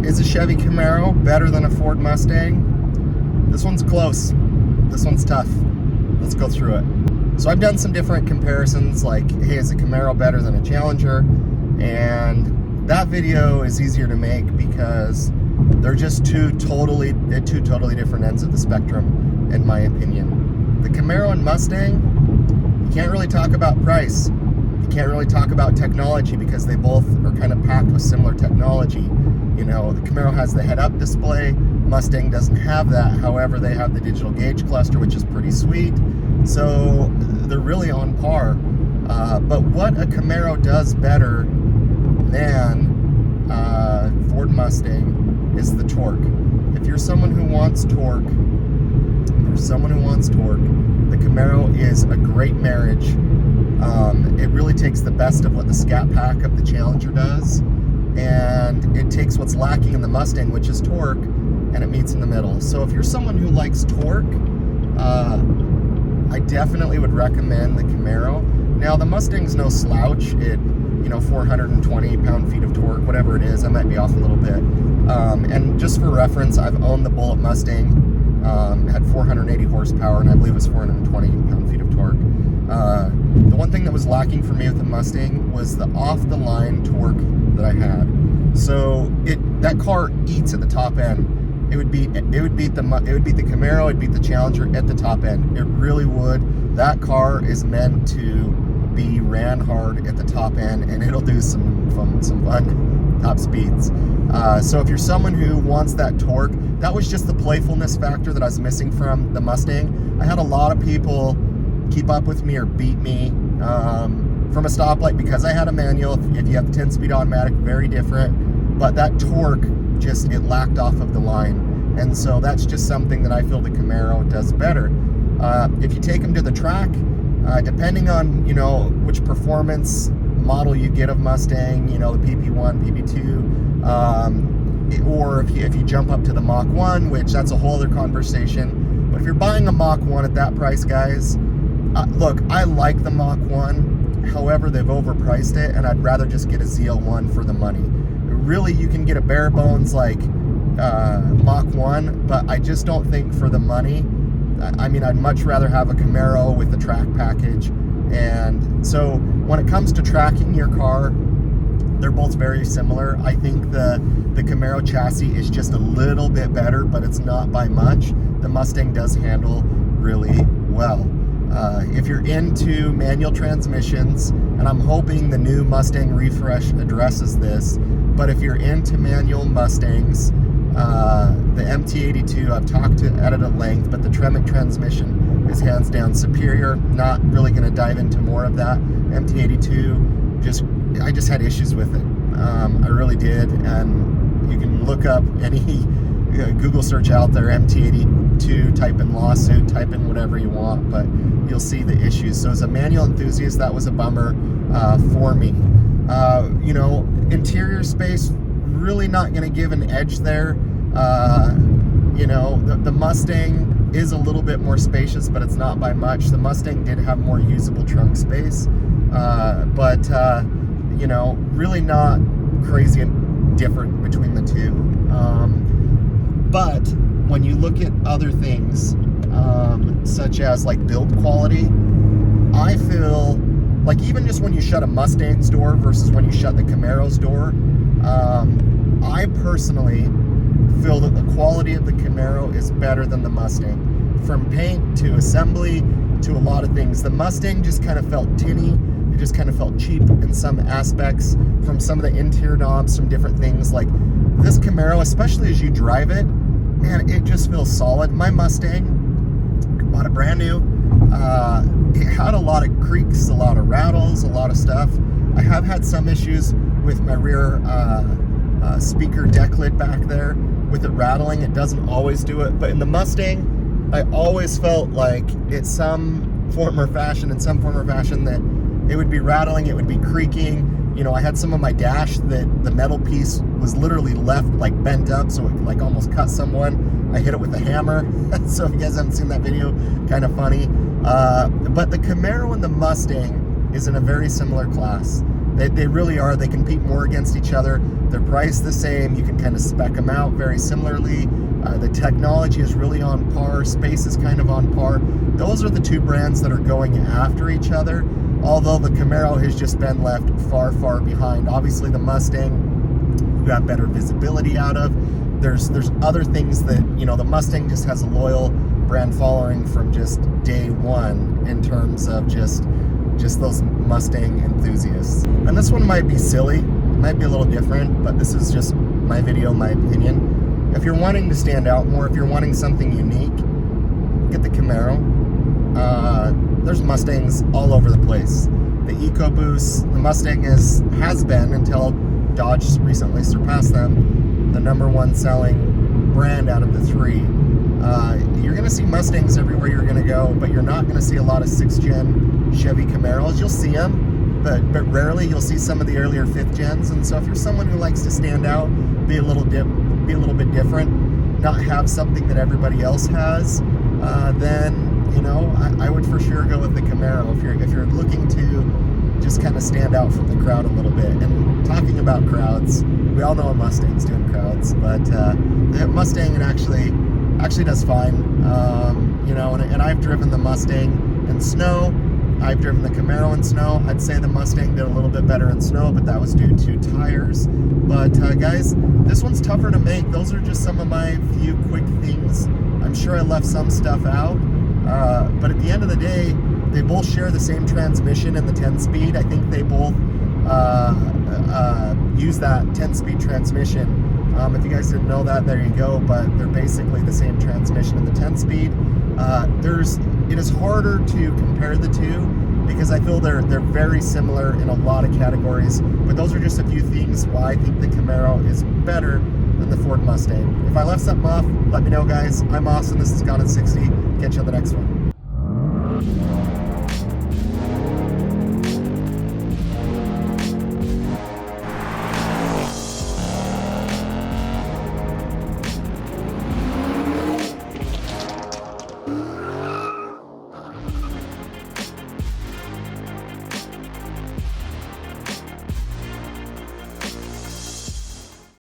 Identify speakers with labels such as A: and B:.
A: Is a Chevy Camaro better than a Ford Mustang? This one's close. This one's tough. Let's go through it. So I've done some different comparisons, like, hey, is a Camaro better than a Challenger? And that video is easier to make because they're just two totally different ends of the spectrum, in my opinion. The Camaro and Mustang, you can't really talk about price. You can't really talk about technology because they both are kind of packed with similar technology. You know, the Camaro has the head-up display. Mustang doesn't have that. However, they have the digital gauge cluster, which is pretty sweet. So they're really on par. But what a Camaro does better than Ford Mustang is the torque. If you're someone who wants torque, the Camaro is a great marriage. It really takes the best of what the Scat Pack of the Challenger does, and it takes what's lacking in the Mustang, which is torque, and it meets in the middle. So if you're someone who likes torque, I definitely would recommend the Camaro. Now, the Mustang's no slouch. It, 420 pound-feet of torque, whatever it is. I might be off a little bit. And just for reference, I've owned the Bullitt Mustang. It had 480 horsepower, and I believe it was 420 pound-feet of torque. The one thing that was lacking for me with the Mustang was the off-the-line torque that I had. So that car eats at the top end. It would beat the Camaro, it'd beat the Challenger at the top end. It really would. That car is meant to be ran hard at the top end, and it'll do some fun top speeds. So if you're someone who wants that torque, that was just the playfulness factor that I was missing from the Mustang. I had a lot of people keep up with me or beat me from a stoplight because I had a manual. If you have the 10-speed automatic, very different. But that torque, it lacked off of the line. And so that's just something that I feel the Camaro does better. If you take them to the track, depending on, which performance model you get of Mustang, the PP1, PP2, or if you jump up to the Mach 1, which that's a whole other conversation. But if you're buying a Mach 1 at that price, guys, look, I like the Mach 1. However, they've overpriced it, and I'd rather just get a ZL1 for the money. Really, you can get a bare bones like Mach 1, but I just don't think for the money. I mean, I'd much rather have a Camaro with the track package. And so when it comes to tracking your car, they're both very similar. I think the Camaro chassis is just a little bit better, but it's not by much. The Mustang does handle really well. If you're into manual transmissions, and I'm hoping the new Mustang refresh addresses this, but if you're into manual Mustangs, the MT82, I've talked at it at length, but the Tremec transmission is hands down superior. Not really going to dive into more of that. MT82, I just had issues with it. I really did, and you can look up any Google search out there, MT82, type in lawsuit, type in whatever you want, but you'll see the issues. So as a manual enthusiast, that was a bummer for me. Interior space, really not going to give an edge there. The Mustang is a little bit more spacious, but it's not by much. The Mustang did have more usable trunk space, but really not crazy and different between the two. But when you look at other things, such as like build quality, I feel like even just when you shut a Mustang's door versus when you shut the Camaro's door, I personally feel that the quality of the Camaro is better than the Mustang. From paint to assembly to a lot of things. The Mustang just kind of felt tinny. It just kind of felt cheap in some aspects. From some of the interior knobs, some different things. Like this Camaro, especially as you drive it, man, it just feels solid. My Mustang, bought it brand new. It had a lot of creaks, a lot of rattles, a lot of stuff. I have had some issues with my rear speaker deck lid back there with it rattling. It doesn't always do it, but in the Mustang, I always felt like in some form or fashion that it would be rattling, it would be creaking. I had some of my dash that the metal piece was literally left like bent up, so it like almost cut someone. I hit it with a hammer. So if you guys haven't seen that video, kind of funny. But the Camaro and the Mustang is in a very similar class. They really are. They compete more against each other. They're priced the same. You can kind of spec them out very similarly. The technology is really on par. Space is kind of on par. Those are the two brands that are going after each other, although the Camaro has just been left far, far behind. Obviously, the Mustang, you got better visibility out of. There's other things that, you know, the Mustang just has a loyal brand following from just day one in terms of just those Mustang enthusiasts. And this one might be silly, might be a little different, but this is just my video, my opinion. If you're wanting to stand out more, if you're wanting something unique, get the Camaro. There's Mustangs all over the place. The EcoBoost, the Mustang has been, until Dodge recently surpassed them, the #1 selling brand out of the three. You're going to see Mustangs everywhere you're going to go, but you're not going to see a lot of 6th gen Chevy Camaros. You'll see them, but rarely. You'll see some of the earlier 5th gens. And so if you're someone who likes to stand out, be a little bit different, not have something that everybody else has, then, you know, I would for sure go with the Camaro if you're looking to just kind of stand out from the crowd a little bit. And talking about crowds, we all know a Mustang's doing crowds, but the Mustang actually does fine. You know, and I've driven the Mustang in snow. I've driven the Camaro in snow. I'd say the Mustang did a little bit better in snow, but that was due to tires. But guys, this one's tougher to make. Those are just some of my few quick things. I'm sure I left some stuff out, but at the end of the day, they both share the same transmission in the 10-speed. I think they both use that 10-speed transmission. If you guys didn't know that, there you go, but they're basically the same transmission in the 10-speed. It is harder to compare the two because I feel they're very similar in a lot of categories, but those are just a few things why I think the Camaro is better than the Ford Mustang. If I left something off, let me know, guys. I'm Austin, this is Gone in 60. Catch you on the next one.